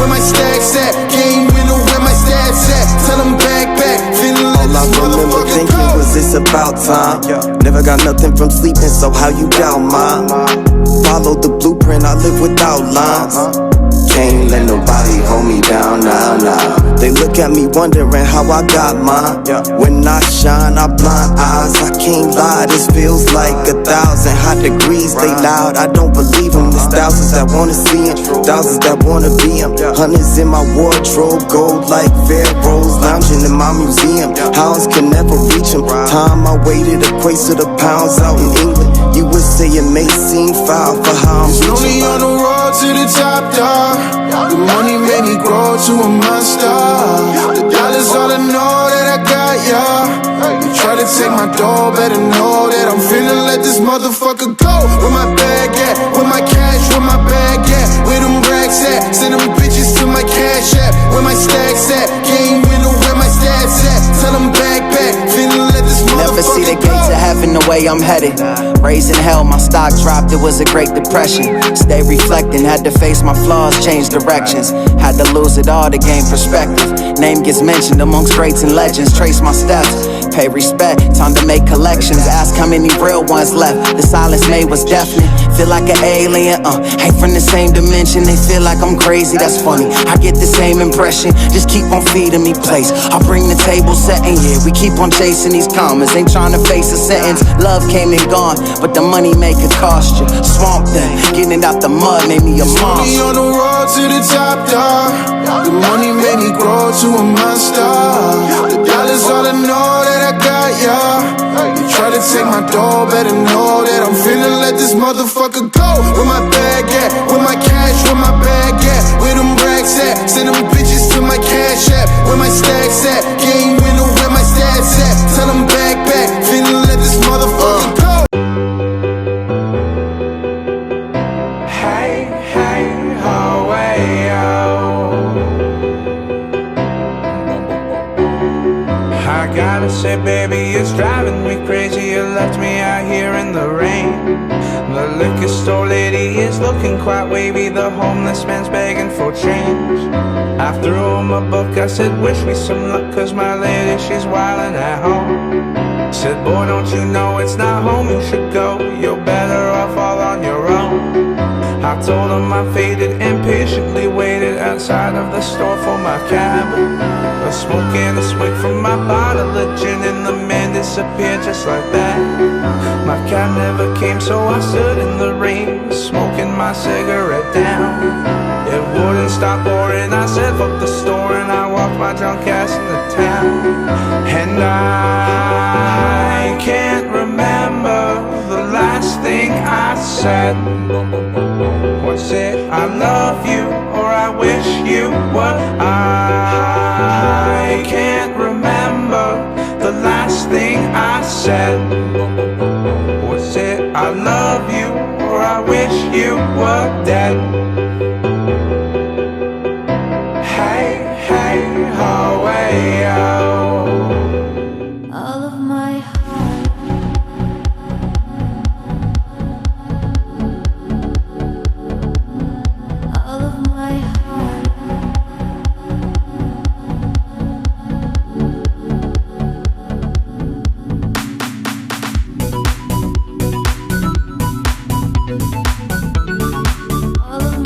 where my stacks at? Game winner, where my stats at? Tell them back, feeling like all I remember thinking was it's about time. Never got nothing from sleeping, so how you doubt mine? Follow the blueprint, I live without lines. Can't let nobody hold me down, nah. They look at me wondering how I got mine. When I shine, I blind eyes. I can't lie, this feels like 1,000 hot degrees. They loud, I don't believe them. There's thousands that wanna see them, thousands that wanna be them. Hundreds in my wardrobe, gold like pharaohs, lounging in my museum. Hounds can never reach them. Time I waited equates to the pounds out in England. You would say it may seem foul for how I'm slowly on the road to the top, dog. The money made me grow to a monster. The dollar's all I know that I got, yeah. You try to take my dough, better know that I'm finna let this motherfucker go. Where my bag at? Where my cash? Where my bag at? Where them racks at? Send them bitches to my cash app. Where my stacks at? Game winner, where my stats at? Tell them back, finna let this motherfucker never see the gates of heaven the way I'm headed. Raising hell, my stock dropped, it was a great depression. Stay reflecting, had to face my flaws, change directions. Had to lose it all to gain perspective. Name gets mentioned amongst greats and legends. Trace my steps, pay respect, time to make collections. Ask how many real ones left. The silence made was deafening. Feel like an alien, ain't from the same dimension. They feel like I'm crazy, that's funny. I get the same impression, just keep on feeding me place. I bring the table setting, yeah, we keep on chasing these commas. Ain't trying to face a sentence. Love came and gone, but the money make it cost you. Swamp thing, getting it out the mud made me a monster. Me on the road to the top, dog. The money made me grow to a monster. The dollar's all I know that I got, yeah. You try to take my dough, better know that I'm finna let this motherfucker go. Where my bag at? Where my cash? Where my bag at? Where them racks at? Send them bitches to my cash app. Where my stacks at? Game winner, where my stats at? Tell them back, finna let this motherfucker go. I gotta say, baby, it's driving me crazy. You left me out here in the rain. The liquor store lady is looking quite wavy. The homeless man's begging for change. I threw him a book, I said, wish me some luck, cause my lady, she's wildin' at home. Said, boy, don't you know it's not home you should go. You're better off all on your own. I told him I faded, impatiently waited outside of the store for my cab. Smoking a swig from my bottle of gin, and the man disappeared just like that. My cab never came, so I stood in the rain, smoking my cigarette down. It wouldn't stop pouring, I said fuck the store, and I walked my drunk ass into town. And I can't remember the last thing I said. Was it I love you, or I wish you would? I can't remember the last thing I said. Was it I love you, or I wish you were dead? Hey, hey, oh, hey, oh. All of my heart, all of my heart, all of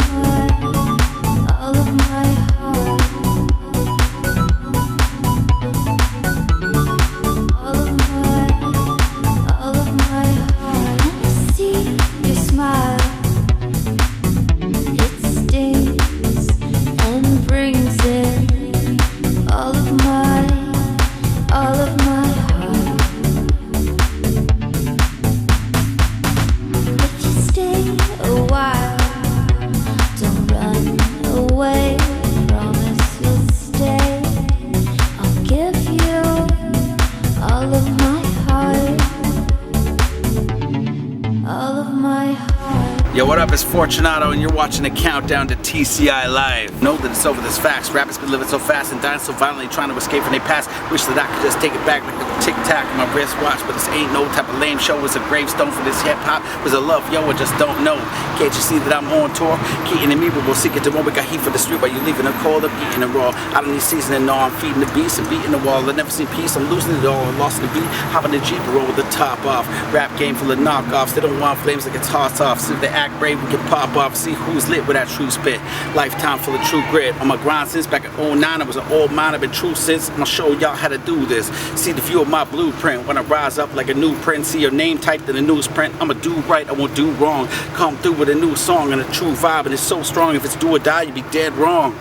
What up, it's Fortunato, and you're watching the countdown to TCI Live. Know that it's over, this facts. Rappers been living so fast and dying so violently, trying to escape from their past. Wish that I could just take it back like a tic-tac on my wristwatch, but this ain't no type of lame show. It's a gravestone for this hip-hop. Was a love, yo, I just don't know. Can't you see that I'm on tour? Keaton and me, but we'll seek it tomorrow. We got heat for the street, while you leaving the cold, I'm eating it raw. I don't need seasoning, no, I'm feeding the beast and beating the wall. I never seen peace, I'm losing it all. Lost the beat, hop in the Jeep and roll with the top off. Rap game full of knockoffs, they don't want flames like it's tossed off. See if they act brave, we can pop off. See who's lit with that true spit. Lifetime full of true grit. On my grind since back in '09, I was an old mind, I've been true since. I'm gonna show y'all how to do this. See the view of my blueprint. When I rise up like a new print, see your name typed in the newsprint. I'ma do right, I won't do wrong. Come through with a new song and a true vibe, and it's so strong. If it's do or die, you'd be dead wrong.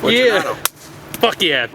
Yeah. Fuck yeah.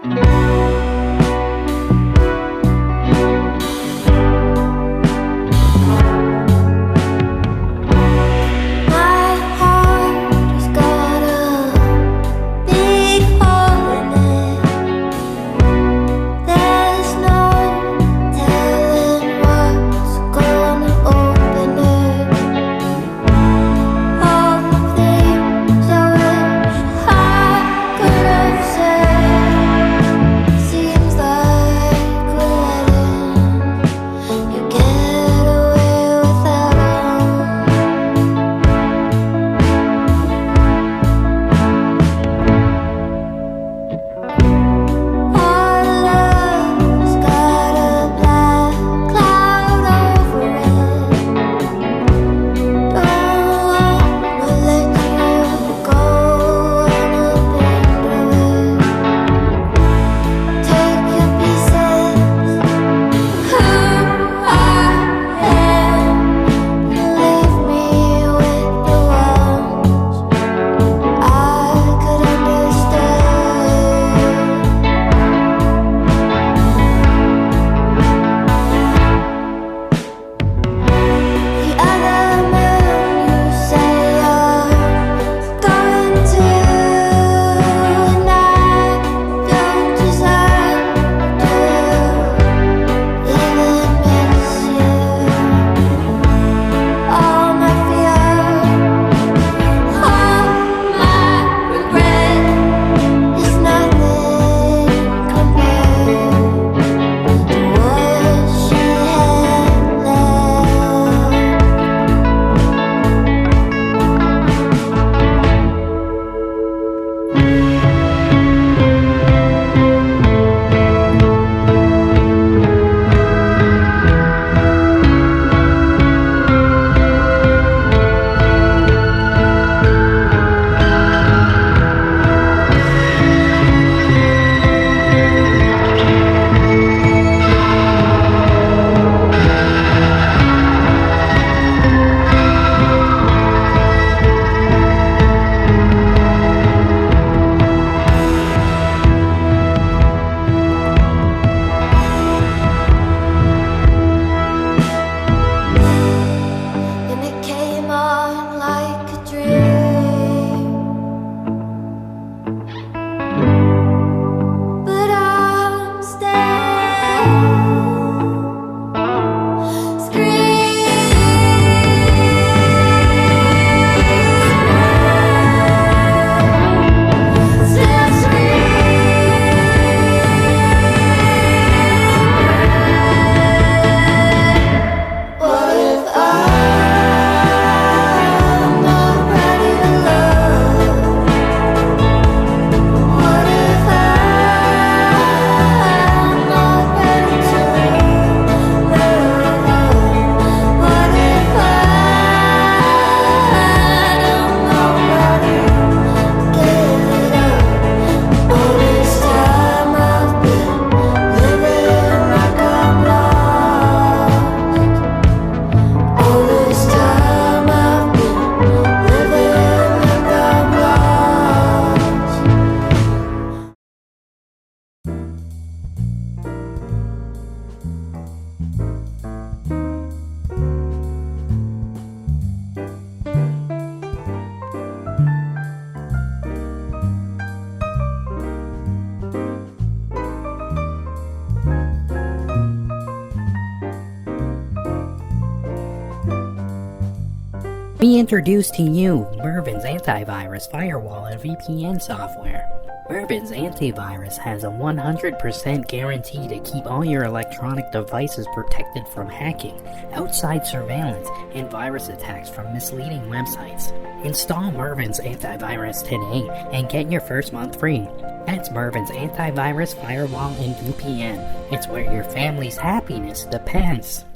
We introduce to you Mervin's antivirus firewall and VPN software. Mervin's antivirus has a 100% guarantee to keep all your electronic devices protected from hacking, outside surveillance, and virus attacks from misleading websites. Install Mervin's antivirus today and get your first month free. That's Mervin's antivirus firewall and VPN. It's where your family's happiness depends.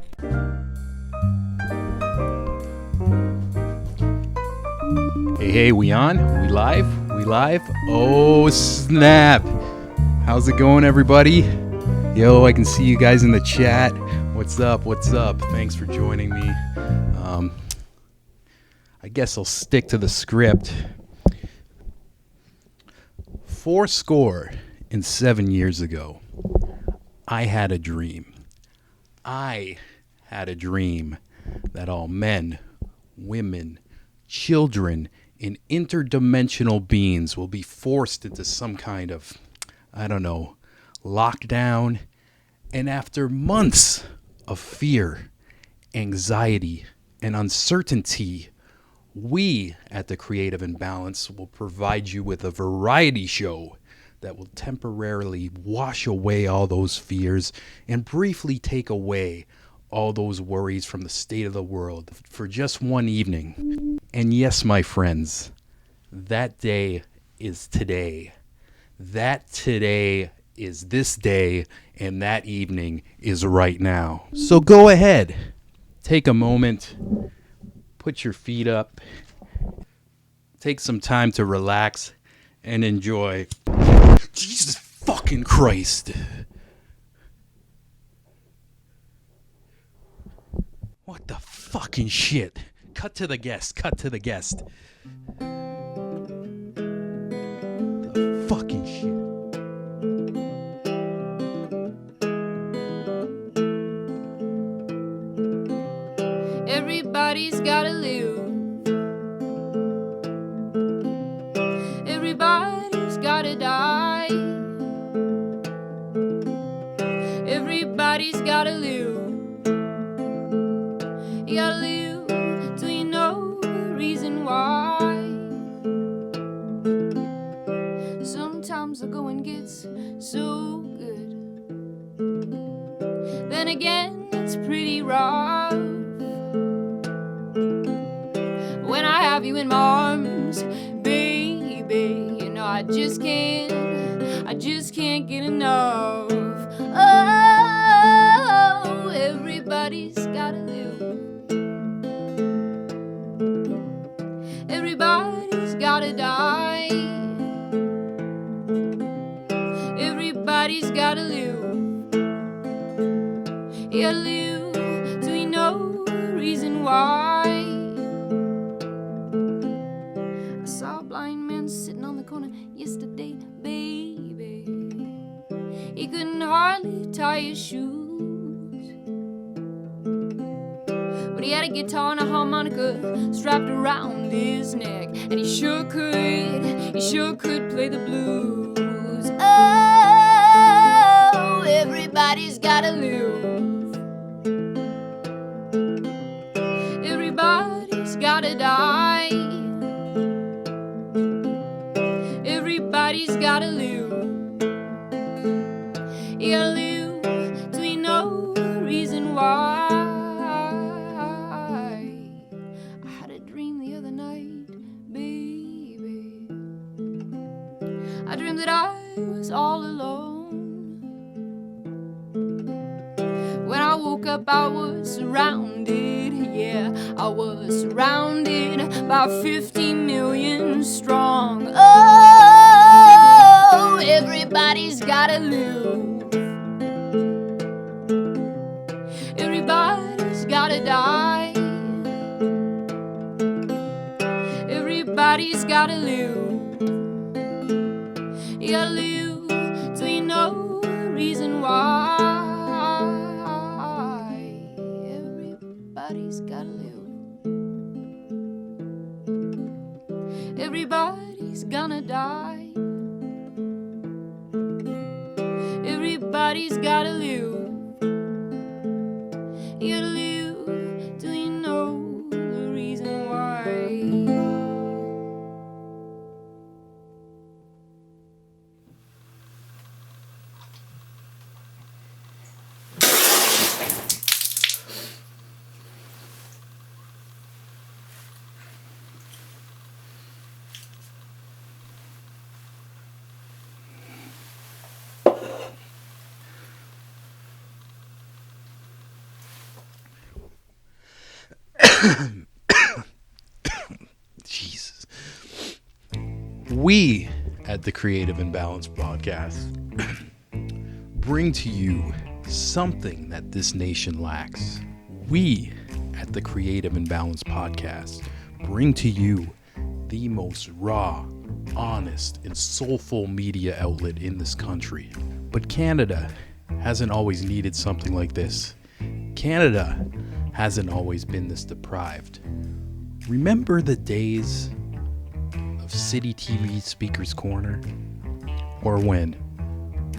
Hey, we on? We live? We live? Oh, snap. How's it going, everybody? Yo, I can see you guys in the chat. What's up? What's up? Thanks for joining me. I guess I'll stick to the script. 47 years ago, I had a dream. I had a dream that all men, women, children, and interdimensional beings will be forced into some kind of, lockdown. And after months of fear, anxiety, and uncertainty, we at the Creative Imbalance will provide you with a variety show that will temporarily wash away all those fears and briefly take away all those worries from the state of the world for just one evening. And yes, my friends, that day is today. That today is this day, and that evening is right now. So go ahead, take a moment, put your feet up, take some time to relax and enjoy. Jesus fucking Christ. What the fucking shit? Cut to the guest. The fucking shit. Everybody's gotta live. Everybody's gotta die. Everybody's gotta live. You gotta live till you know the reason why. Sometimes the going gets so good, then again it's pretty rough. When I have you in my arms, baby, you know I just can't get enough. Oh, everybody's gotta live. Everybody's gotta die. Everybody's gotta live. You gotta live till you know the reason why. I saw a blind man sitting on the corner yesterday, baby. He couldn't hardly tie his shoes, but he had a guitar and a harmonica strapped around his neck, and he sure could play the blues. Oh, everybody's gotta live. Everybody's gotta die. Everybody's gotta live. You gotta live till you know the reason why. I had a dream the other night, baby. I dreamed that I was all alone. When I woke up, I was surrounded, yeah, I was surrounded by 50 million strong. Oh, everybody's gotta live. Everybody's gotta die. Everybody's gotta live. You gotta live till you know the reason why. Everybody's gotta live. Everybody's gonna die. Everybody's gotta live. You gotta live till you know the reason why. Jesus. We at the Creative Imbalance podcast bring to you something that this nation lacks. We at the Creative Imbalance podcast bring to you the most raw, honest, and soulful media outlet in this country. But Canada hasn't always needed something like this. Canada hasn't always been this deprived. Remember the days of City TV Speaker's Corner? Or when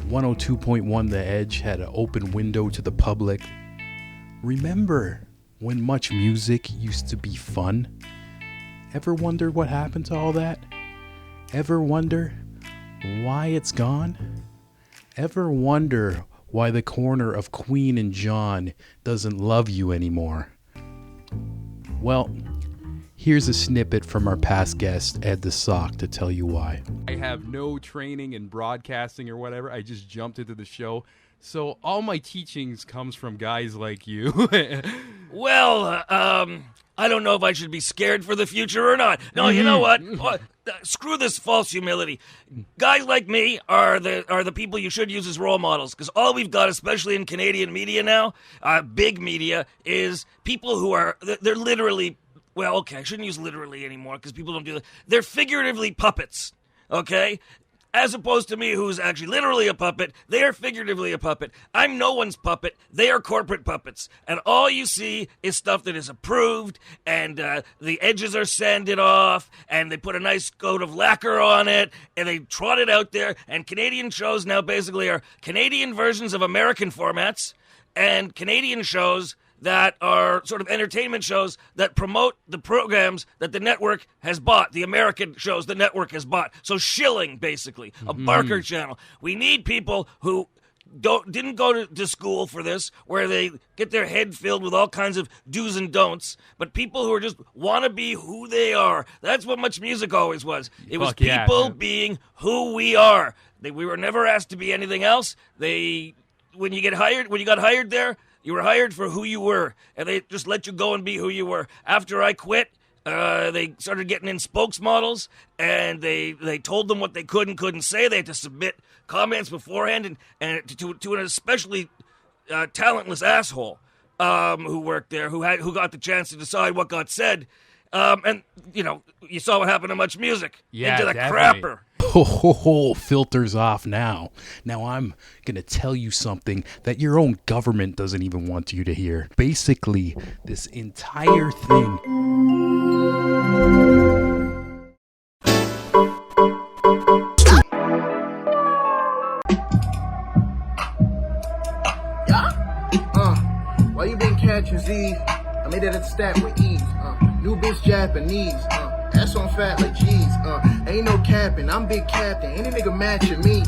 102.1 The Edge had an open window to the public? Remember when Much Music used to be fun? Ever wonder what happened to all that? Ever wonder why it's gone? Ever wonder why the corner of Queen and John doesn't love you anymore? Well, here's a snippet from our past guest, Ed the Sock, to tell you why. I have no training in broadcasting or whatever. I just jumped into the show. So all my teachings comes from guys like you. Well, I don't know if I should be scared for the future or not. No, you know what? Screw this false humility. Guys like me are the people you should use as role models, because all we've got, especially in Canadian media now, big media, is people who are, they're literally, well, okay, I shouldn't use literally anymore because people don't do that. They're figuratively puppets, okay? As opposed to me, who's actually literally a puppet, they are figuratively a puppet. I'm no one's puppet. They are corporate puppets. And all you see is stuff that is approved, and the edges are sanded off, and they put a nice coat of lacquer on it, and they trot it out there. And Canadian shows now basically are Canadian versions of American formats, and Canadian shows that are sort of entertainment shows that promote the programs that the network has bought, the American shows the network has bought. So shilling, basically, a Barker channel. We need people who didn't go to school for this, where they get their head filled with all kinds of do's and don'ts, but people who are just want to be who they are. That's what Much Music always was. It was people being who we are. We were never asked to be anything else. When you got hired there, you were hired for who you were, and they just let you go and be who you were. After I quit, they started getting in spokesmodels, and they told them what they could and couldn't say. They had to submit comments beforehand, and to an especially talentless asshole who worked there, who got the chance to decide what got said. And, you saw what happened to Much Music. Yeah, into the definitely. crapper. Oh, filters off now. Now I'm going to tell you something that your own government doesn't even want you to hear. Basically, this entire thing. Why you been catching Z's? I made it at the stat with ease. New bitch Japanese. Ass on fat like G's. Ain't no capping, I'm big captain. Any nigga matching me.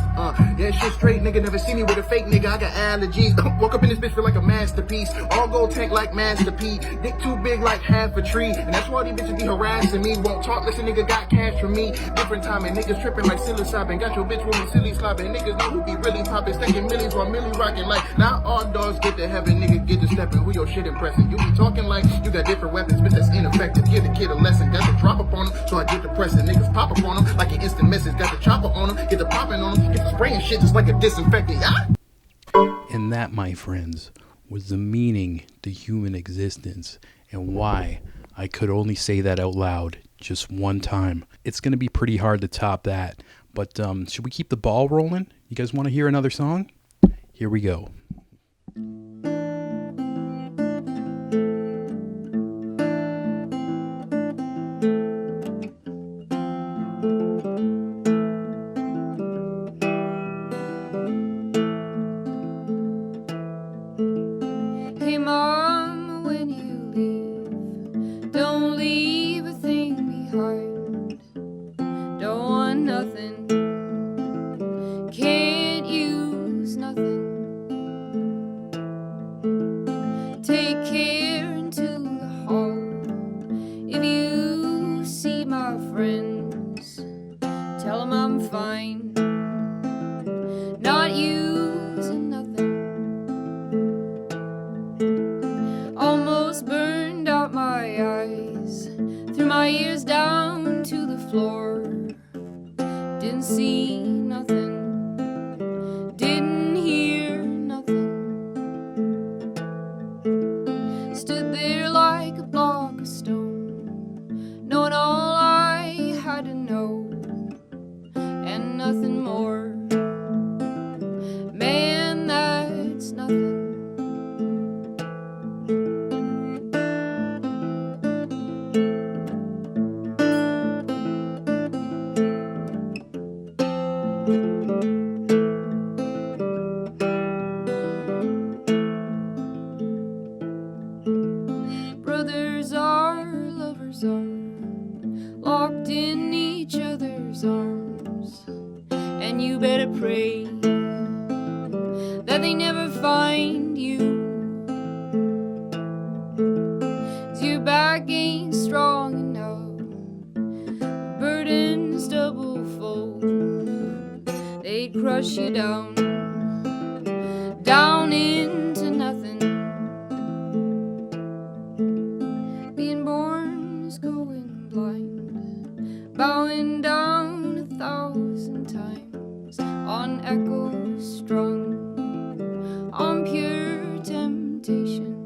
Yeah, shit straight, nigga. Never see me with a fake nigga. I got allergies. Woke up in this bitch feel like a masterpiece. All gold tank like Master P. Dick too big like half a tree. And that's why these bitches be harassing me. Won't talk, listen, nigga got cash from me. Different time and niggas tripping like psilocybin. Got your bitch with me silly slobbing. Niggas know who be really popping. Stacking millies while Millie rocking like. Now all dogs get to heaven, nigga get to stepping. Who your shit impressing? You be talking like you got different weapons, bitch that's ineffective. Give the kid a lesson. Got to drop up on him, so I get the pressing. Niggas pop up on him like an instant message. Got the chopper on him, get the popping on him, get the spraying shit just like a disinfectant. And that, my friends, was the meaning to human existence, and why I could only say that out loud just one time. It's going to be pretty hard to top that, but should we keep the ball rolling? You guys want to hear another song? Here we go. Hey mom, when you leave, don't leave a thing behind. Don't want nothing, can't use nothing. Take care into the hall. If you see my friends, tell them I'm fine. not using nothing. Almost burned out my eyes, threw my ears down to the floor. Didn't see nothing, didn't hear nothing. Stood there like a block of stone, knowing all I had to know, and nothing more. Man, that's nothing. Brothers are, lovers are, locked in each other's arms, and you better pray that they never find you. 'Cause your back ain't strong enough, burdens double fold, they'd crush you down, down into nothing. Being born is going blind, bowing down 1,000 times on echoes strung on pure temptation.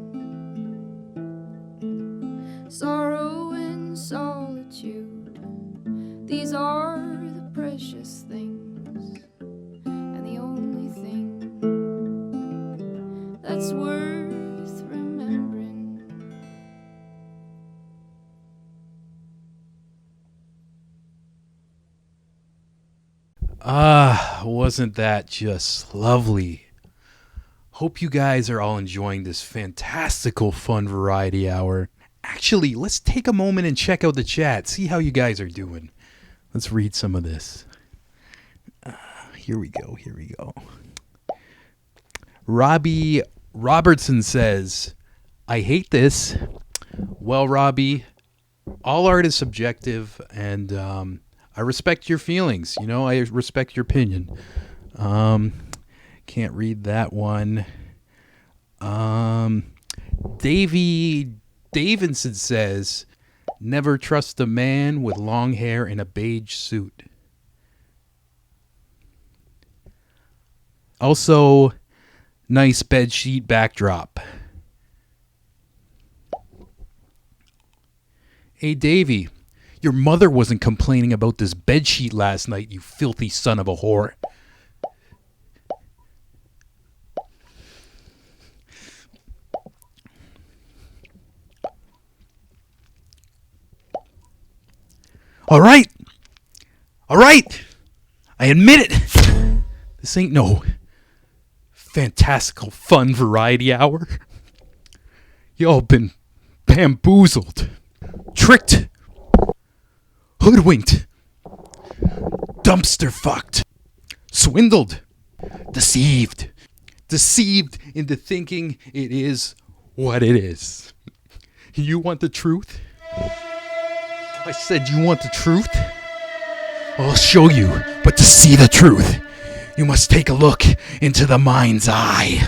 Sorrow and solitude, these are the precious things, and the only thing that's worth remembering. Wasn't that just lovely? Hope you guys are all enjoying this fantastical fun variety hour. Actually, let's take a moment and check out the chat, see how you guys are doing. Let's read some of this. Here we go. Robbie Robertson says, I hate this. Well, Robbie, all art is subjective, and I respect your feelings. You know, I respect your opinion. Can't read that one. Davey Davidson says, never trust a man with long hair in a beige suit. Also, nice bedsheet backdrop. Hey, Davey, your mother wasn't complaining about this bedsheet last night, you filthy son of a whore. All right. I admit it. This ain't no fantastical fun variety hour. Y'all been bamboozled, tricked, hoodwinked, dumpster fucked, swindled, deceived into thinking it is what it is. You want the truth? I said you want the truth? I'll show you, but to see the truth, you must take a look into the mind's eye.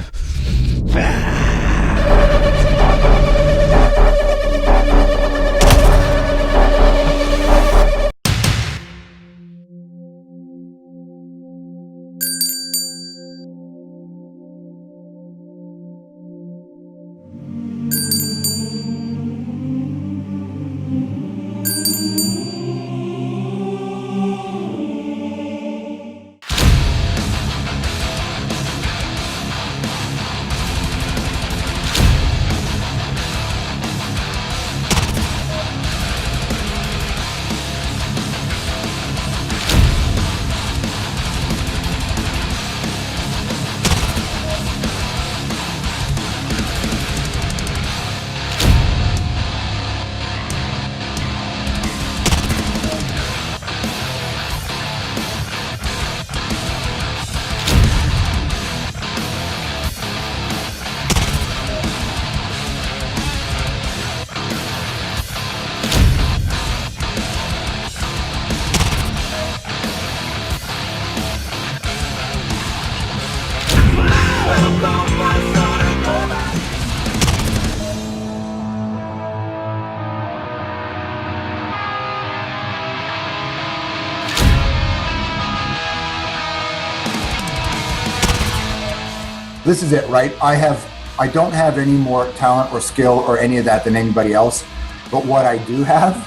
This is it, right? I don't have any more talent or skill or any of that than anybody else. But what I do have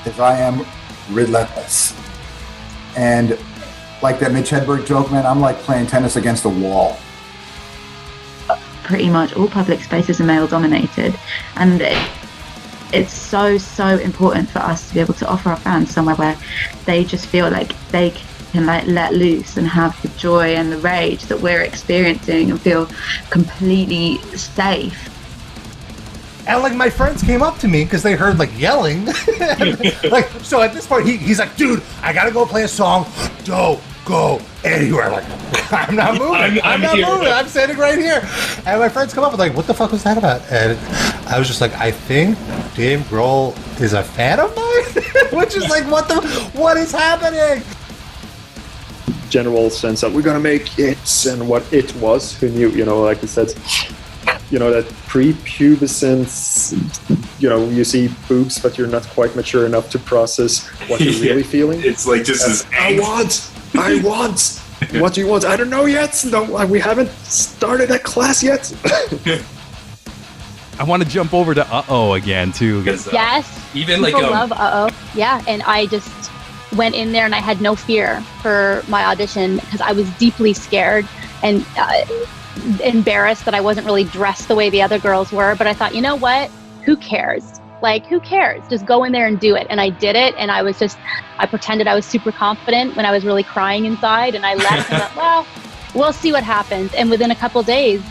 is I am relentless. And like that Mitch Hedberg joke, man, I'm like playing tennis against a wall. Pretty much all public spaces are male dominated. And it's so important for us to be able to offer our fans somewhere where they just feel like they can like let loose and have the joy and the rage that we're experiencing and feel completely safe. And like my friends came up to me because they heard like yelling. Like, so at this point he's like, dude, I gotta go play a song. Don't go anywhere. Like, I'm not moving. I'm not moving. I'm standing right here. And my friends come up and like, what the fuck was that about? And I was just like, I think Dave Grohl is a fan of mine. Which is like, what is happening? General sense that we're gonna make it, and what it was, who knew, you know, like I said, you know, that prepubescence, you know, you see boobs but you're not quite mature enough to process what you're really feeling. It's like just this I want what do you want? I don't know yet. No, we haven't started that class yet. I want to jump over to Uh-Oh again too. Yes, even people like love Uh-Oh. Yeah, and I just went in there and I had no fear for my audition because I was deeply scared and embarrassed that I wasn't really dressed the way the other girls were. But I thought, you know what? Who cares? Like, who cares? Just go in there and do it. And I did it. And I pretended I was super confident when I was really crying inside. And I left and thought, well, we'll see what happens. And within a couple of days,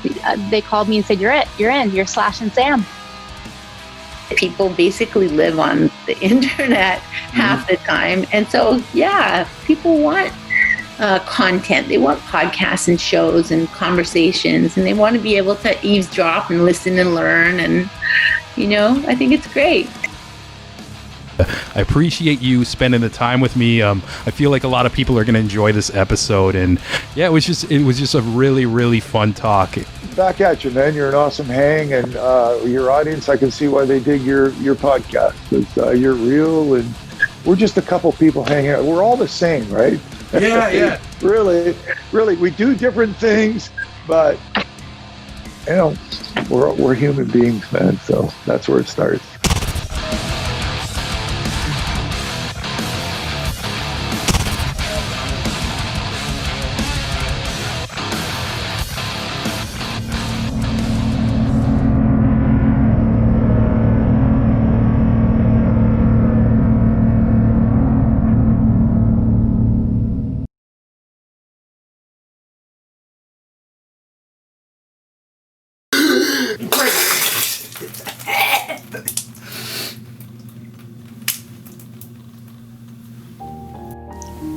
they called me and said, you're in, you're Slash and Sam. People basically live on the internet half the time. And so, yeah, people want content. They want podcasts and shows and conversations, and they want to be able to eavesdrop and listen and learn. And, you know, I think it's great. I appreciate you spending the time with me. I feel like a lot of people are going to enjoy this episode. And yeah, it was just a really, really fun talk. Back at you, man. You're an awesome hang, and your audience, I can see why they dig your podcast. You're real, and we're just a couple people hanging out. We're all the same, right? Yeah. Really, we do different things, but you know, we're human beings, man. So that's where it starts.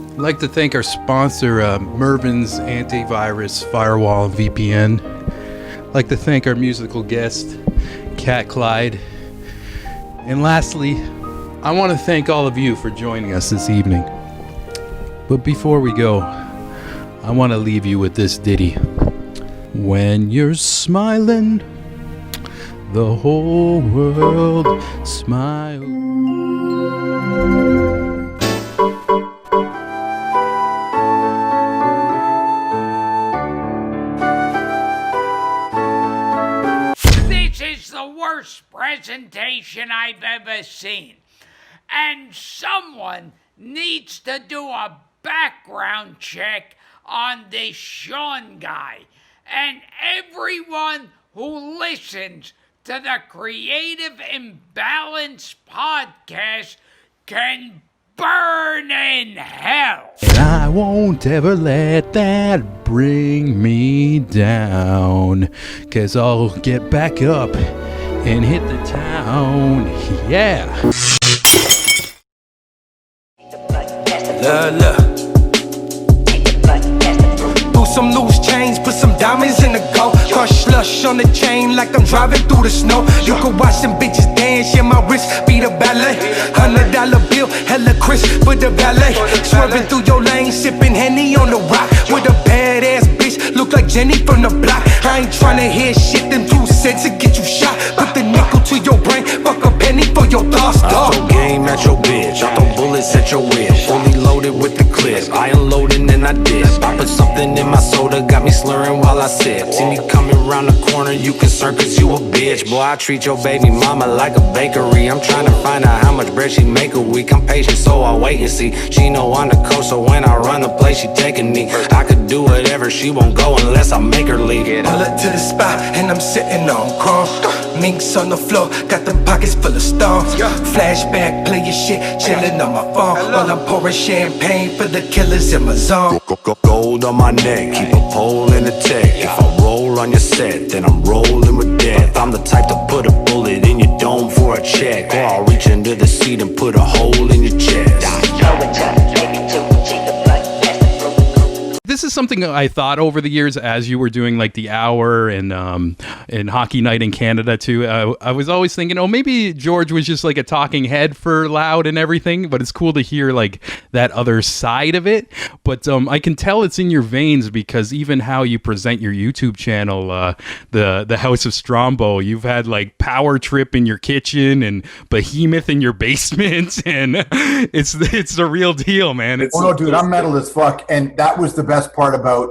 I'd like to thank our sponsor, Mervin's Antivirus Firewall and VPN. I'd like to thank our musical guest, Cat Clyde. And lastly, I want to thank all of you for joining us this evening. But before we go, I want to leave you with this ditty. When you're smiling, the whole world smiles. Presentation I've ever seen, and someone needs to do a background check on this Sean guy, and everyone who listens to the Creative Imbalance podcast can burn in hell. And I won't ever let that bring me down, 'cause I'll get back up and hit the town, yeah. Look. Threw some loose chains, put some diamonds in the gold. Crush slush on the chain like I'm driving through the snow. You can watch them bitches dance, yeah, my wrist be the ballet. $100 bill, hella crisp for the valet. Swerving through your lane, sipping Henny on the rock with a badass bitch, look like Jenny from the block. I I ain't tryna hear shit, them 2 cents to get you shot. Put the nickel to your brain, fuck a penny for your thoughts, I dog. throw game at your bitch, I throw bullets at your whip. Fully loaded with the clip, I unloading and I dip. I put something in my soda, got me slurring while I sip. See me coming around the corner, you concerned cause you a bitch. Boy, I treat your baby mama like a bakery. I'm trying to find out how much bread she make a week. I'm patient, so I wait and see. She know I'm the coach, so when I run the place, she taking me. I could do whatever, she won't go unless I make her leave. Pull up to the spot and I'm sitting on chrome. Minks on the floor, got them pockets full of stones. Flashback, play your shit, chillin' on my phone. While I'm pouring champagne for the killers in my zone. Gold on my neck, keep a pole in the tech. If I roll on your set, then I'm rolling with death. I'm the type to put a bullet in your dome for a check. Or I'll reach into the seat and put a hole in your chest. This is something I thought over the years as you were doing like the hour and Hockey Night in Canada too. I was always thinking, oh, maybe George was just like a talking head for Loud and everything, but it's cool to hear like that other side of it. But I can tell it's in your veins because even how you present your YouTube channel, the House of Strombo, you've had like Power Trip in your kitchen and Behemoth in your basement, and it's the real deal, man. Oh no, dude, I'm metal as fuck, and that was the best part about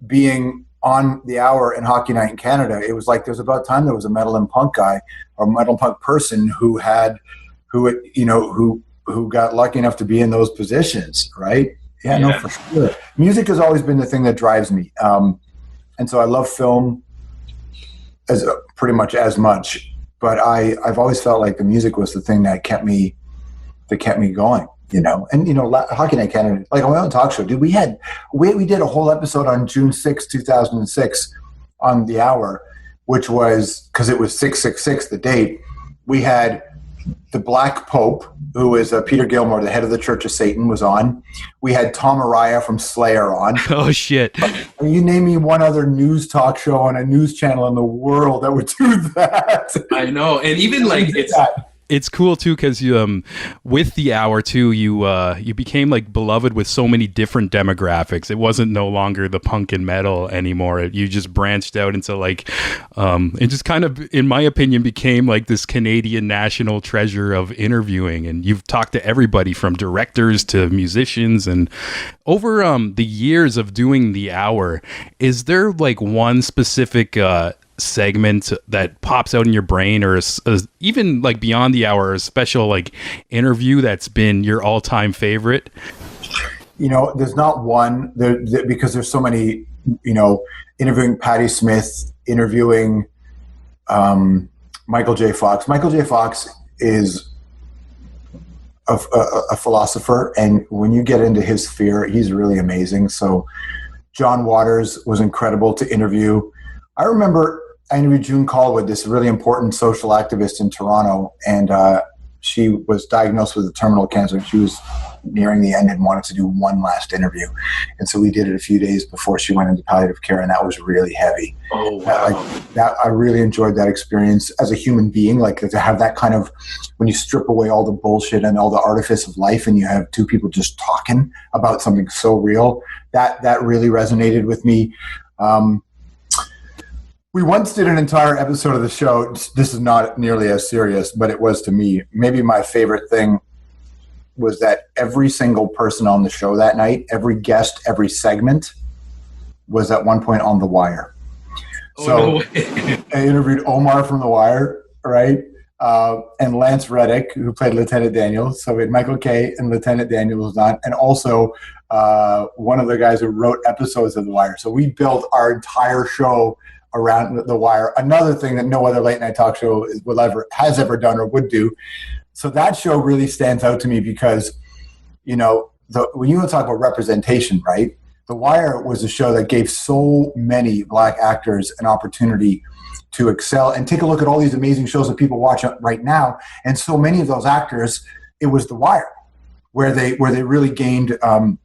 being on the hour in Hockey Night in Canada. It was like there's about time there was a metal and punk guy or metal and punk person who got lucky enough to be in those positions, right? Yeah, no, for sure. Music has always been the thing that drives me, and so I love film as pretty much as much. But I've always felt like the music was the thing that kept me going. And Hockey Night Canada, like on my own talk show, dude, we did a whole episode on June 6, 2006 on the hour, which was, because it was 666, the date. We had the Black Pope, who is Peter Gilmore, the head of the Church of Satan, was on. We had Tom Araya from Slayer on. Oh, shit. You name me one other news talk show on a news channel in the world that would do that. I know. And even like it's cool too because you with the hour too you became like beloved with so many different demographics. It wasn't no longer the punk and metal anymore. You just branched out into like it just kind of, in my opinion, became like this Canadian national treasure of interviewing, and you've talked to everybody from directors to musicians. And over the years of doing the hour, is there like one specific segment that pops out in your brain, or even like beyond the hour, a special like interview that's been your all-time favorite? There's not one there because there's so many. Interviewing Patti Smith, interviewing Michael J. Fox. Michael J. Fox is a philosopher, and when you get into his sphere, he's really amazing. So John Waters was incredible to interview. I remember I interviewed June Callwood, this really important social activist in Toronto, and she was diagnosed with a terminal cancer. She was nearing the end and wanted to do one last interview. And so we did it a few days before she went into palliative care, and that was really heavy. Oh, wow. I really enjoyed that experience as a human being, like to have that kind of, when you strip away all the bullshit and all the artifice of life and you have two people just talking about something so real, that really resonated with me. We once did an entire episode of the show. This is not nearly as serious, but it was to me. Maybe my favorite thing was that every single person on the show that night, every guest, every segment was at one point on The Wire. So I interviewed Omar from The Wire, right? And Lance Reddick, who played Lieutenant Daniels. So we had Michael Kay and Lieutenant Daniels on, and also one of the guys who wrote episodes of The Wire. So we built our entire show around The Wire. Another thing that no other late night talk show has ever done or would do. So that show really stands out to me because, when you want to talk about representation, right? The Wire was a show that gave so many black actors an opportunity to excel. And take a look at all these amazing shows that people watch right now. And so many of those actors, it was The Wire, where they really gained a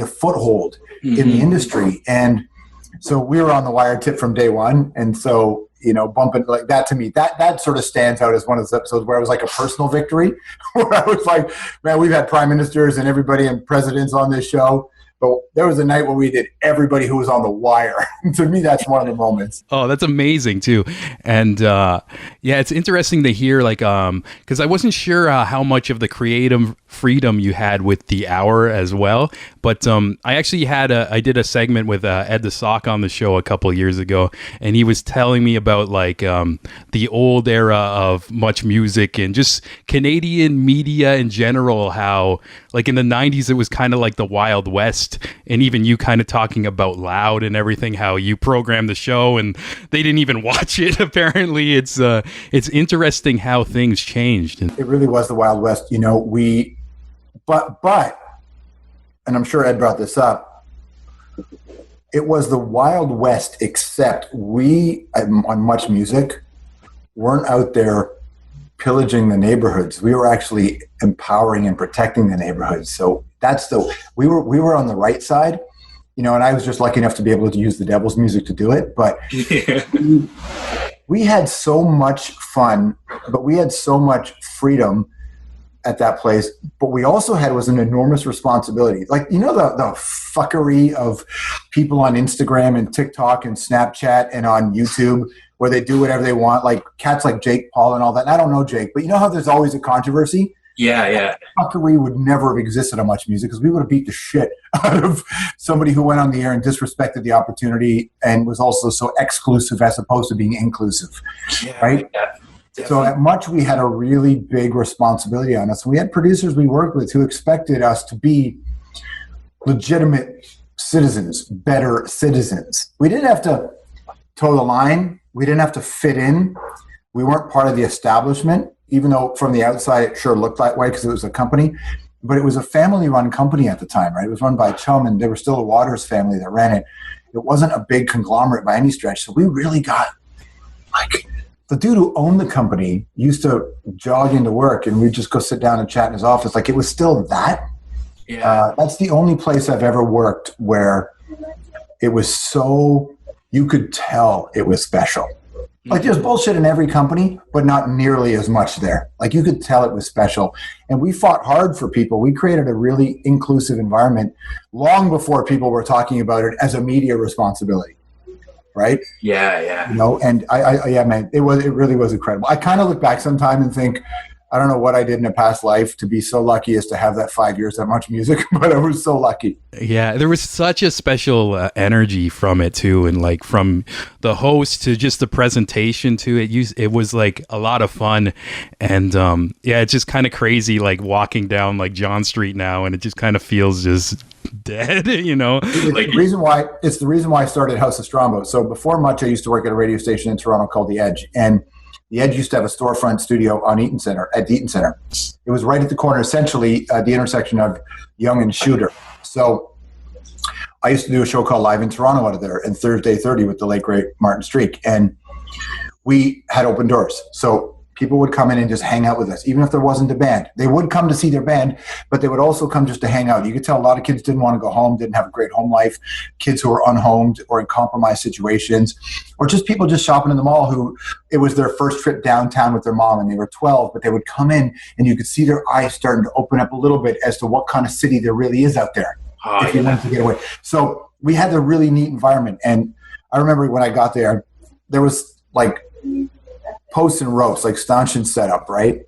foothold in the industry. And so we were on The Wire tip from day one. And so, bumping like that, to me, that sort of stands out as one of those episodes where it was like a personal victory, where I was like, man, we've had prime ministers and everybody and presidents on this show. But there was a night where we did Everybody Who Was on the Wire. To me, that's one of the moments. Oh, that's amazing too. And yeah, it's interesting to hear, like, because I wasn't sure how much of the creative freedom you had with the hour as well. But I actually I did a segment with Ed the Sock on the show a couple years ago, and he was telling me about like the old era of Much Music and just Canadian media in general, how like in the 90s it was kind of like the Wild West, and even you kind of talking about Loud and everything, how you programmed the show and they didn't even watch it. Apparently it's interesting how things changed. It really was the Wild West, you know. But and I'm sure Ed brought this up, it was the Wild West, except we on Much Music weren't out there pillaging the neighborhoods. We were actually empowering and protecting the neighborhoods. So we were on the right side, you know, and I was just lucky enough to be able to use the devil's music to do it. But we had so much fun, but we had so much freedom at that place. But we also was an enormous responsibility. Like, you know, the fuckery of people on Instagram and TikTok and Snapchat and on YouTube where they do whatever they want, like cats like Jake Paul and all that. And I don't know Jake, but you know how there's always a controversy? Yeah. Fuckery would never have existed on Much Music because we would have beat the shit out of somebody who went on the air and disrespected the opportunity and was also so exclusive as opposed to being inclusive, right? Yeah, so at Much, we had a really big responsibility on us. We had producers we worked with who expected us to be legitimate citizens, better citizens. We didn't have to toe the line. We didn't have to fit in. We weren't part of the establishment, even though from the outside it sure looked that way because it was a company. But it was a family-run company at the time, right? It was run by Chum, and they were still a Waters family that ran it. It wasn't a big conglomerate by any stretch. So we really got, like, the dude who owned the company used to jog into work, and we'd just go sit down and chat in his office. Like, it was still that. Yeah. That's the only place I've ever worked where it was so... you could tell it was special. Like, there's bullshit in every company, but not nearly as much there. Like, you could tell it was special. And we fought hard for people. We created a really inclusive environment long before people were talking about it as a media responsibility. Right? Yeah. You know, and yeah, man, it really was incredible. I kind of look back sometime and think, I don't know what I did in a past life to be so lucky as to have that 5 years, that Much Music, but I was so lucky. Yeah, there was such a special energy from it too, and like from the host to just the presentation to it. It was like a lot of fun, and yeah, it's just kind of crazy, like walking down like John Street now, and it just kind of feels just dead, you know. It's the reason why I started House of Strombo. So before Much, I used to work at a radio station in Toronto called The Edge, and The Edge used to have a storefront studio on Eaton Center, at the Eaton Center. It was right at the corner, essentially, the intersection of Yonge and Shooter. So I used to do a show called Live in Toronto out of there, and Thursday 30 with the late, great Martin Streak. And we had open doors. So people would come in and just hang out with us, even if there wasn't a band. They would come to see their band, but they would also come just to hang out. You could tell a lot of kids didn't want to go home, didn't have a great home life, kids who were unhomed or in compromised situations, or just people just shopping in the mall who it was their first trip downtown with their mom and they were 12, but they would come in and you could see their eyes starting to open up a little bit as to what kind of city there really is out there if you wanted to get away. So we had a really neat environment. And I remember when I got there, there was like posts and roasts, like stanchion set up, right?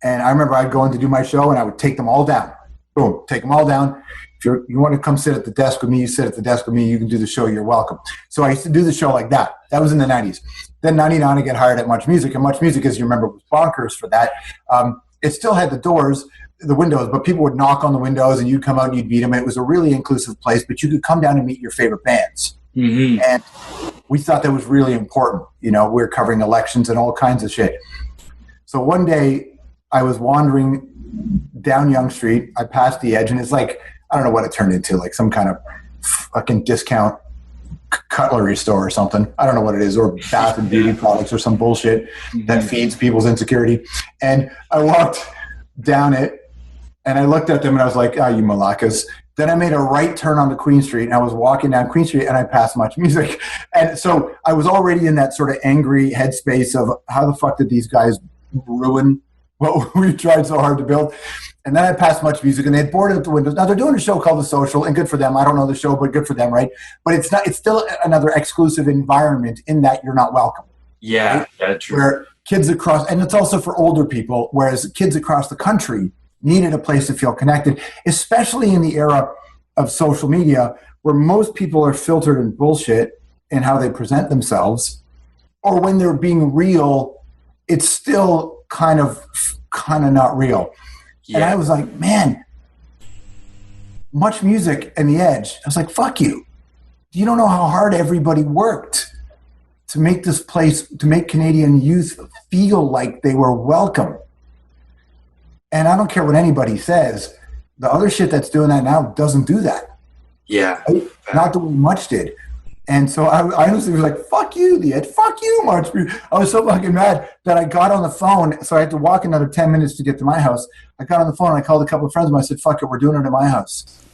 And I remember I'd go in to do my show and I would take them all down. Boom, take them all down. If you want to come sit at the desk with me, you sit at the desk with me, you can do the show, you're welcome. So I used to do the show like that. That was in the 90s. Then 99, I get hired at Much Music, and Much Music, as you remember, was bonkers for that. It still had the windows, but people would knock on the windows and you'd come out and you'd beat them. And it was a really inclusive place, but you could come down and meet your favorite bands. Mm-hmm. And we thought that was really important. You know, we were covering elections and all kinds of shit. So one day I was wandering down Yonge Street. I passed The Edge, and it's like, I don't know what it turned into, like some kind of fucking discount cutlery store or something. I don't know what it is, or bath and beauty products or some bullshit that feeds people's insecurity. And I walked down it and I looked at them and I was like, you malacas. Then I made a right turn onto Queen Street, and I was walking down Queen Street, and I passed Much Music. And so I was already in that sort of angry headspace of how the fuck did these guys ruin what we tried so hard to build? And then I passed Much Music, and they had boarded up the windows. Now they're doing a show called The Social, and good for them. I don't know the show, but good for them, right? But it's not. It's still another exclusive environment in that you're not welcome. Yeah, right? yeah, true. Where kids across, and it's also for older people, whereas kids across the country needed a place to feel connected, especially in the era of social media, where most people are filtered in bullshit in how they present themselves, or when they're being real, it's still kind of not real. Yeah. And I was like, man, Much Music and The Edge. I was like, fuck you. You don't know how hard everybody worked to make this place, to make Canadian youth feel like they were welcome. And I don't care what anybody says. The other shit that's doing that now doesn't do that. Yeah. Right? Not the way Much did. And so I honestly was like, fuck you, The Edge. Fuck you, Much. I was so fucking mad that I got on the phone. So I had to walk another 10 minutes to get to my house. I got on the phone and I called a couple of friends of mine. I said, fuck it, we're doing it at my house.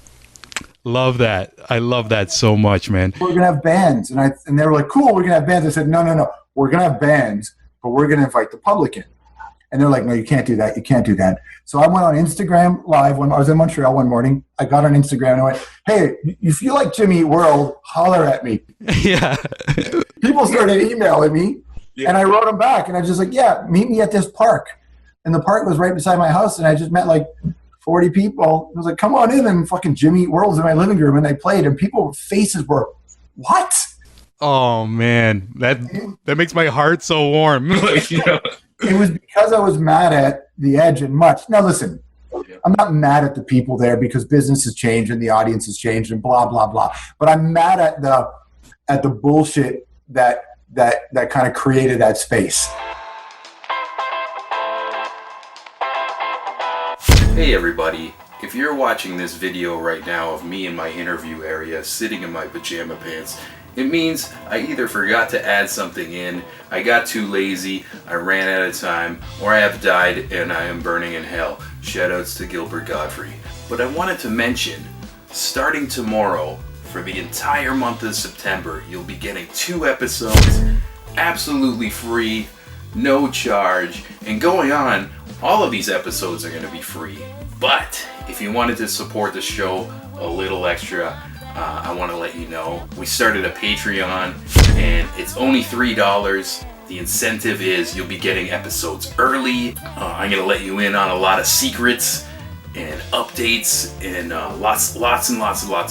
Love that. I love that so much, man. We're going to have bands. And they were like, cool, we're going to have bands. I said, no. We're going to have bands, but we're going to invite the public in. And they're like, no, you can't do that. You can't do that. So I went on Instagram Live when I was in Montreal one morning. I got on Instagram and I went, hey, if you like Jimmy Eat World, holler at me. Yeah. People started emailing me, and I wrote them back. And I was just like, yeah, meet me at this park. And the park was right beside my house, and I just met like 40 people. I was like, come on in, and fucking Jimmy Eat World's in my living room. And they played, and people's faces were, what? Oh, man. That makes my heart so warm. It was because I was mad at The Edge and Much. Now, listen, I'm not mad at the people there because business has changed and the audience has changed and blah, blah, blah. But I'm mad at the bullshit that kind of created that space. Hey, everybody. If you're watching this video right now of me in my interview area sitting in my pajama pants, it means I either forgot to add something in, I got too lazy, I ran out of time, or I have died and I am burning in hell. Shoutouts to Gilbert Godfrey. But I wanted to mention, starting tomorrow, for the entire month of September, you'll be getting 2 episodes absolutely free, no charge, and going on, all of these episodes are going to be free. But if you wanted to support the show a little extra, I want to let you know we started a Patreon and it's only $3. The incentive is you'll be getting episodes early. I'm going to let you in on a lot of secrets and updates and lots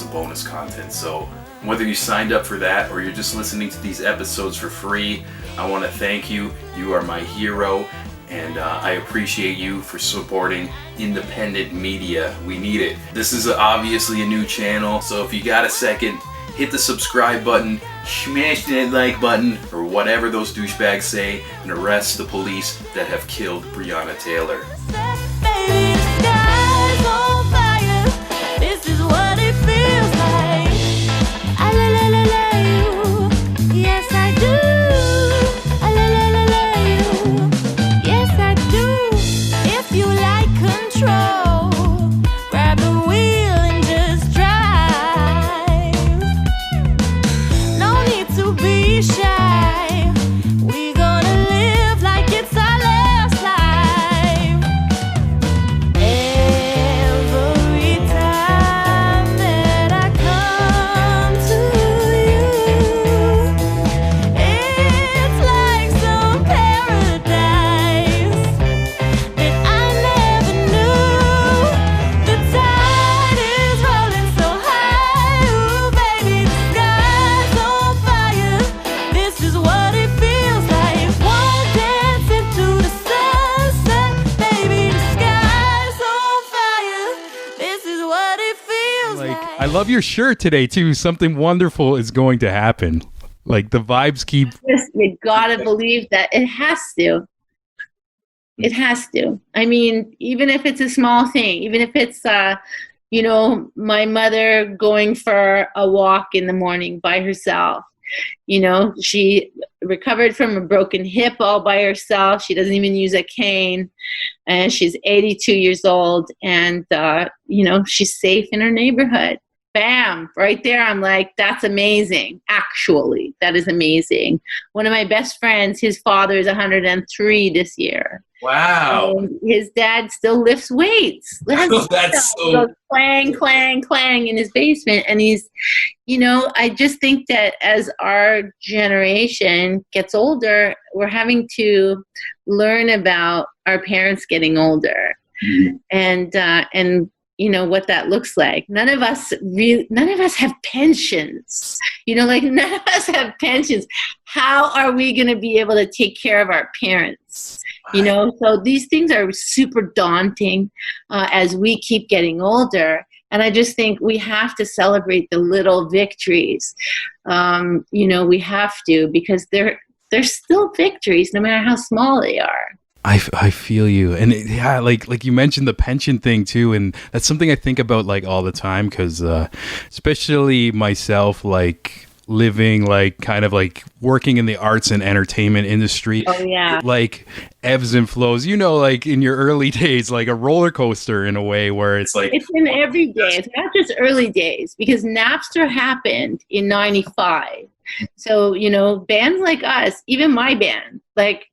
of bonus content. So whether you signed up for that or you're just listening to these episodes for free, I want to thank you. You are my hero. And I appreciate you for supporting independent media. We need it. This is obviously a new channel, so if you got a second, hit the subscribe button, smash that like button, or whatever those douchebags say, and arrest the police that have killed Breonna Taylor. I love your shirt today too. Something wonderful is going to happen. Like the vibes keep. You gotta believe that it has to. It has to. I mean, even if it's a small thing, even if it's, my mother going for a walk in the morning by herself. She recovered from a broken hip all by herself. She doesn't even use a cane. And she's 82 years old. And, she's safe in her neighborhood. bam, right there. I'm like, that's amazing. Actually, that is amazing. One of my best friends, his father is 103 this year. Wow. And his dad still lifts weights. That's He goes clang, clang, clang in his basement. And he's, I just think that as our generation gets older, we're having to learn about our parents getting older. And what that looks like. None of us have pensions. None of us have pensions. How are we going to be able to take care of our parents? So these things are super daunting as we keep getting older. And I just think we have to celebrate the little victories. We have to, because they're still victories, no matter how small they are. I feel you. And like you mentioned the pension thing too. And that's something I think about like all the time, because especially myself, like living like kind of like working in the arts and entertainment industry. Oh yeah. Like ebbs and flows, like in your early days, like a roller coaster in a way, where it's like it's in every day. It's not just early days, because Napster happened in 95. So, bands like us, even my band, like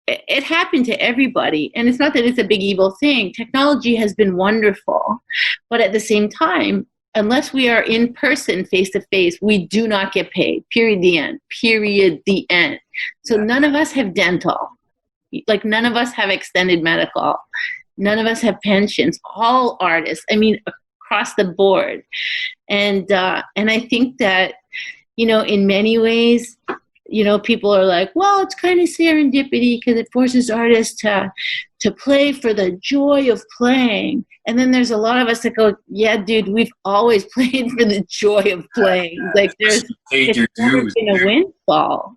it happened to everybody. And it's not that it's a big evil thing. Technology has been wonderful. But at the same time, unless we are in person, face to face, we do not get paid. Period. The end. Period. The end. So none of us have dental. Like none of us have extended medical. None of us have pensions. All artists, across the board. And I think that, in many ways, people are like, well, it's kind of serendipity because it forces artists to play for the joy of playing. And then there's a lot of us that go, yeah, dude, we've always played for the joy of playing. Like it's never been a windfall.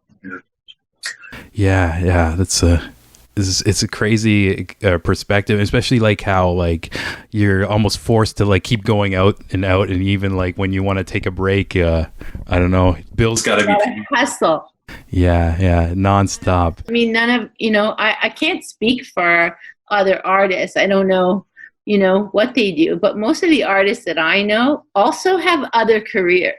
Yeah, it's a crazy perspective, especially like how like you're almost forced to like keep going out, and even like when you want to take a break, I don't know, bills gotta be hustle. Yeah, nonstop. None of, I can't speak for other artists. I don't know, what they do, but most of the artists that I know also have other careers.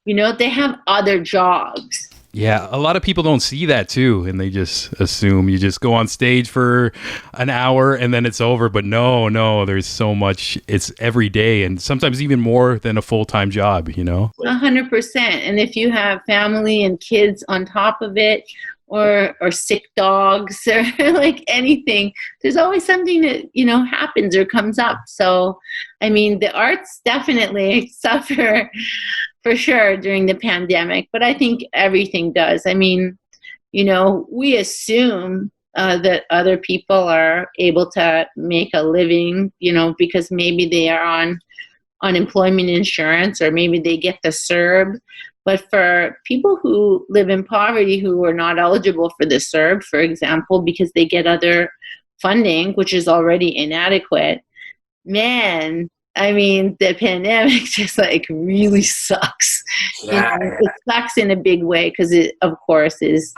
They have other jobs. Yeah, a lot of people don't see that too, and they just assume you just go on stage for an hour and then it's over. But no, there's so much. It's every day, and sometimes even more than a full-time job, 100%. And if you have family and kids on top of it, or sick dogs, or like anything, there's always something that, happens or comes up. So, the arts definitely suffer for sure during the pandemic, but I think everything does. We assume that other people are able to make a living, because maybe they are on unemployment insurance, or maybe they get the CERB. But for people who live in poverty, who are not eligible for the CERB, for example, because they get other funding, which is already inadequate, man, the pandemic just like really sucks. Yeah. It sucks in a big way, because it, of course, is,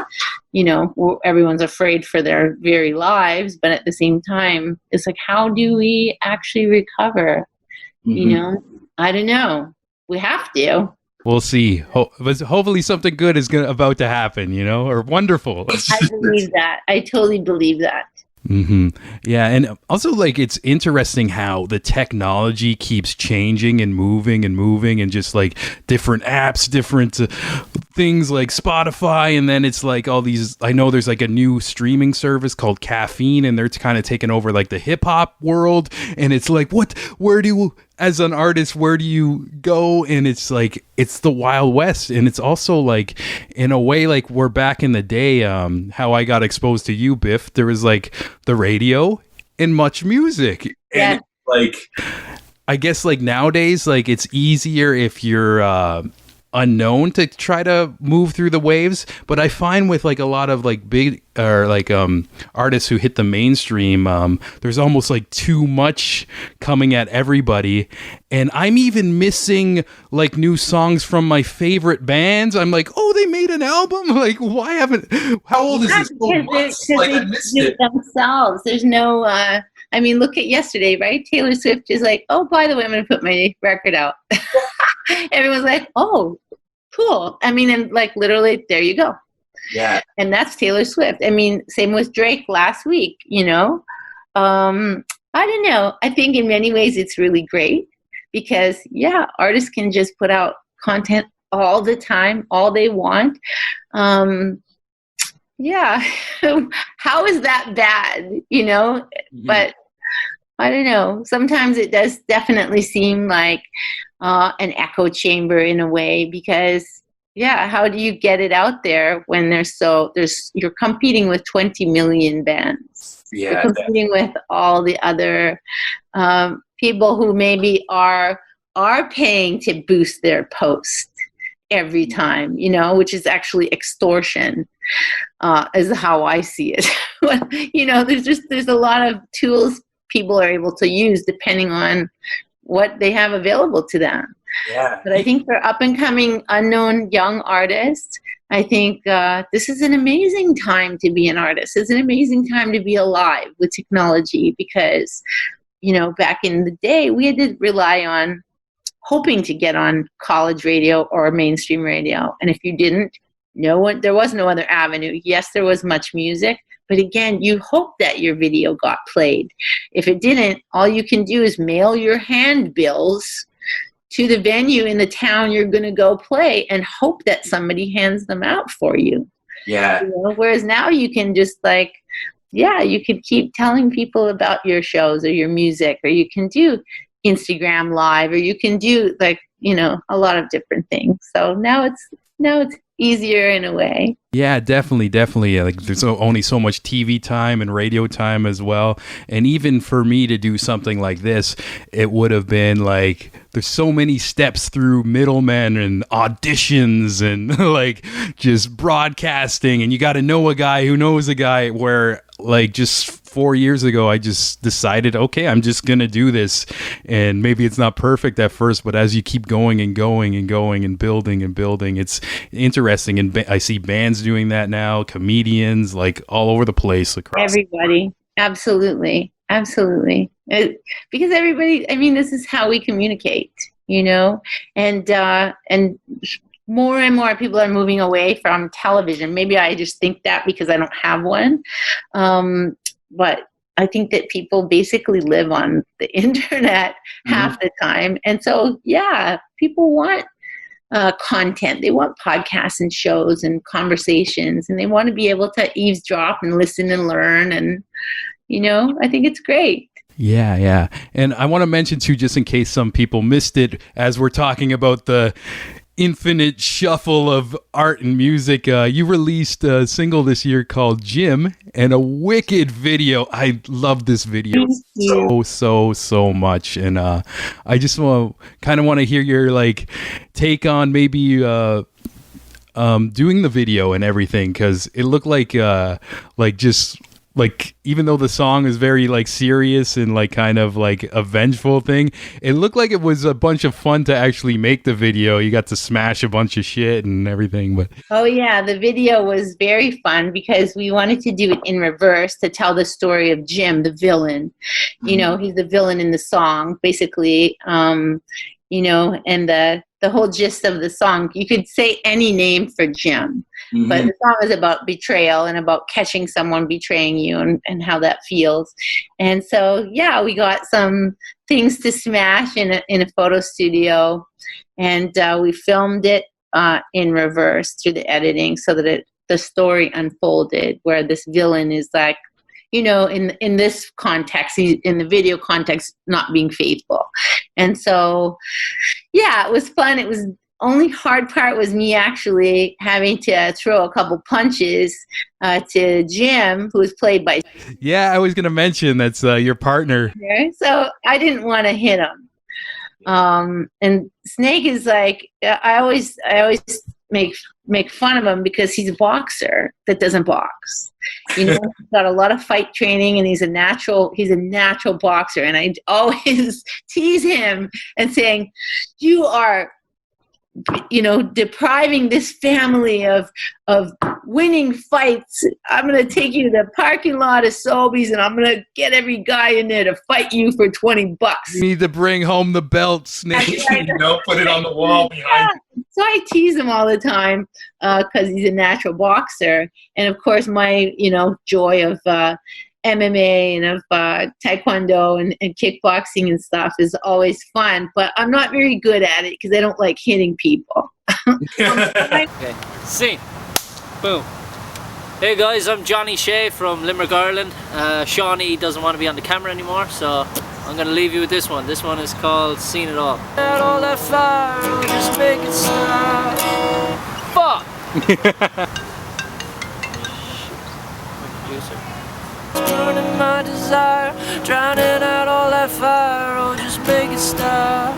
everyone's afraid for their very lives. But at the same time, it's like, how do we actually recover? Mm-hmm. I don't know. We have to. We'll see. Hopefully something good is about to happen, or wonderful. I believe that. I totally believe that. Mm-hmm. Yeah, and also like it's interesting how the technology keeps changing and moving, and just like different apps, different things like Spotify, and then it's like all these. I know there's like a new streaming service called Caffeine, and they're kind of taking over like the hip hop world, and it's like, where do you, as an artist, where do you go? And it's like, it's the Wild West. And it's also like, in a way, like we're back in the day, how I got exposed to you, Biff. There was like the radio and much music. Yeah. And like, I guess like nowadays, like it's easier if you're unknown to try to move through the waves. But I find with like a lot of like big or like artists who hit the mainstream, there's almost like too much coming at everybody, and I'm even missing like new songs from my favorite bands. I'm like, oh, they made an album. Like, how old is this? Because they do it themselves. There's no I mean, look at yesterday, right? Taylor Swift is like, oh, by the way, I'm going to put my record out. Everyone's like, oh, cool. I mean, and like literally, there you go. Yeah. And that's Taylor Swift. I mean, same with Drake last week, you know. I don't know. I think in many ways it's really great because, yeah, artists can just put out content all the time, all they want. Yeah. How is that bad, you know? Mm-hmm. But I don't know. Sometimes it does definitely seem like an echo chamber in a way because, yeah, how do you get it out there when you're competing with 20 million bands. Yeah, you're competing with all the other people who maybe are paying to boost their post every time, you know, which is actually extortion, is how I see it. You know, there's a lot of tools people are able to use depending on what they have available to them. Yeah. But I think for up and coming unknown young artists, I think this is an amazing time to be an artist. It's an amazing time to be alive with technology because, you know, back in the day, we had to rely on hoping to get on college radio or mainstream radio. And if you didn't, there was no other avenue. Yes, there was much music, but again, you hope that your video got played. If it didn't, all you can do is mail your handbills to the venue in the town you're going to go play and hope that somebody hands them out for you. Yeah. You know? Whereas now you can just like, yeah, you can keep telling people about your shows or your music, or you can do Instagram Live, or you can do like, you know, a lot of different things. So now it's easier in a way. Yeah, definitely. Like there's only so much TV time and radio time as well. And even for me to do something like this, it would have been like, there's so many steps through middlemen and auditions and like just broadcasting. And you got to know a guy who knows a guy, where like just 4 years ago, I just decided, okay, I'm just going to do this. And maybe it's not perfect at first, but as you keep going and going and going and building, it's interesting. And I see bands doing that now, comedians, like all over the place across everybody. Absolutely. Because everybody, I mean, this is how we communicate, you know, and more and more people are moving away from television. Maybe I just think that because I don't have one. But I think that people basically live on the internet half the time. And so, yeah, people want content. They want podcasts and shows and conversations, and they want to be able to eavesdrop and listen and learn. And, you know, I think it's great. Yeah. And I want to mention too, just in case some people missed it, as we're talking about the infinite shuffle of art and music, you released a single this year called Jim, and a wicked video. I love this video so much, and I just want to hear your like take on maybe doing the video and everything, because it looked like even though the song is very like serious and like kind of like a vengeful thing, it looked like it was a bunch of fun to actually make the video. You got to smash a bunch of shit and everything. But oh yeah, the video was very fun because we wanted to do it in reverse to tell the story of Jim, the villain. You know, he's the villain in the song, basically. You know, and the whole gist of the song, you could say any name for Jim, but the song is about betrayal and about catching someone betraying you and how that feels. And so, yeah, we got some things to smash in a photo studio, and we filmed it in reverse through the editing so that the story unfolded, where this villain is like, you know, in this context, in the video context, not being faithful. And so, yeah, it was fun. It was only hard part was me actually having to throw a couple punches to Jim, who was played by. Yeah, I was going to mention that's your partner. So I didn't want to hit him. And Snake is like, I always make fun of him because he's a boxer that doesn't box. You know, he's got a lot of fight training, and he's a natural boxer. And I always tease him and saying, you are depriving this family of winning fights. I'm going to take you to the parking lot of Sobeys and I'm going to get every guy in there to fight you for $20. You need to bring home the belt, Snake. Put it on the wall behind. So I tease him all the time because he's a natural boxer. And of course, my, joy of MMA and of taekwondo and kickboxing and stuff is always fun. But I'm not very good at it because I don't like hitting people. Okay, scene. Boom. Hey guys, I'm Johnny Shea from Limerick, Ireland. Shawnee doesn't want to be on the camera anymore, so I'm gonna leave you with this one. This one is called Seen It All. All that fire, just make it stop. Fuck! Burning my desire, drowning out all that fire, oh just make it stop.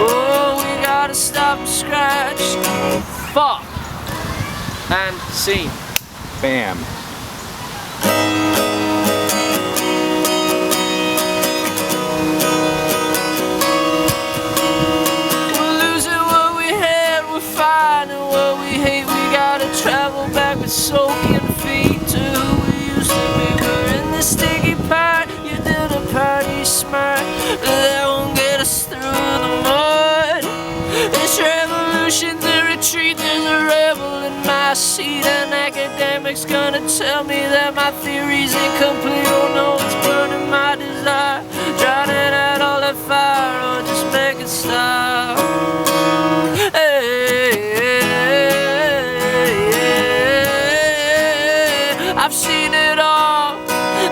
Oh, we gotta stop and scratch. Fuck! And scene. Bam. We're losing what we had, we're finding what we hate. We gotta travel back with soaking feet to who we used to be. We're in the sticky pot, you did a party smart, but that won't get us through the mud. It's revolution, the retreat, there's a rebel in my seat. An academic's gonna tell me that my theory's incomplete. Oh no, it's burning my desire, drowning out all that fire, oh just make it stop. I've seen it all,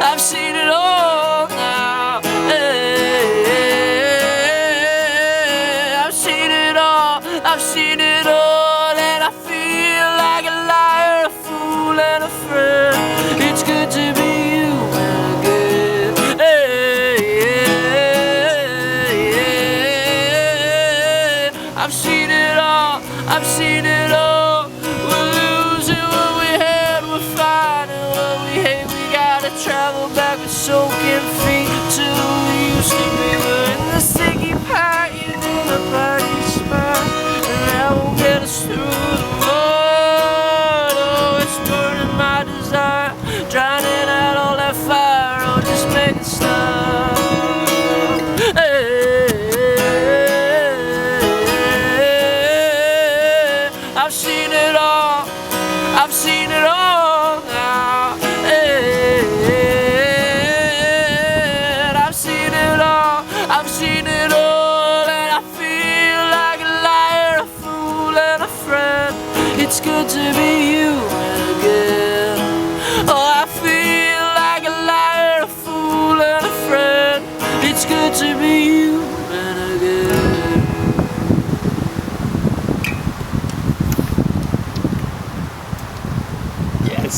I've seen it all now. I've seen it all, I've seen it all, and I feel like a liar, a fool, and a friend. It's good to be human again. I've seen it all, I've seen it all. We're losing what we had, we're finding what we hate. We gotta travel back with soaking feet to who we used to be. We're in the sticky pot, you do the party smart, and that won't get us through the mud. Oh, it's burning my desire, drowning out all that fire, oh just make it stop. I've seen it all, I've seen it all now. I've seen it all, I've seen it all, and I feel like a liar, a fool, and a friend. It's good to be human again. Oh, I feel like a liar, a fool, and a friend. It's good to be human again. Yes.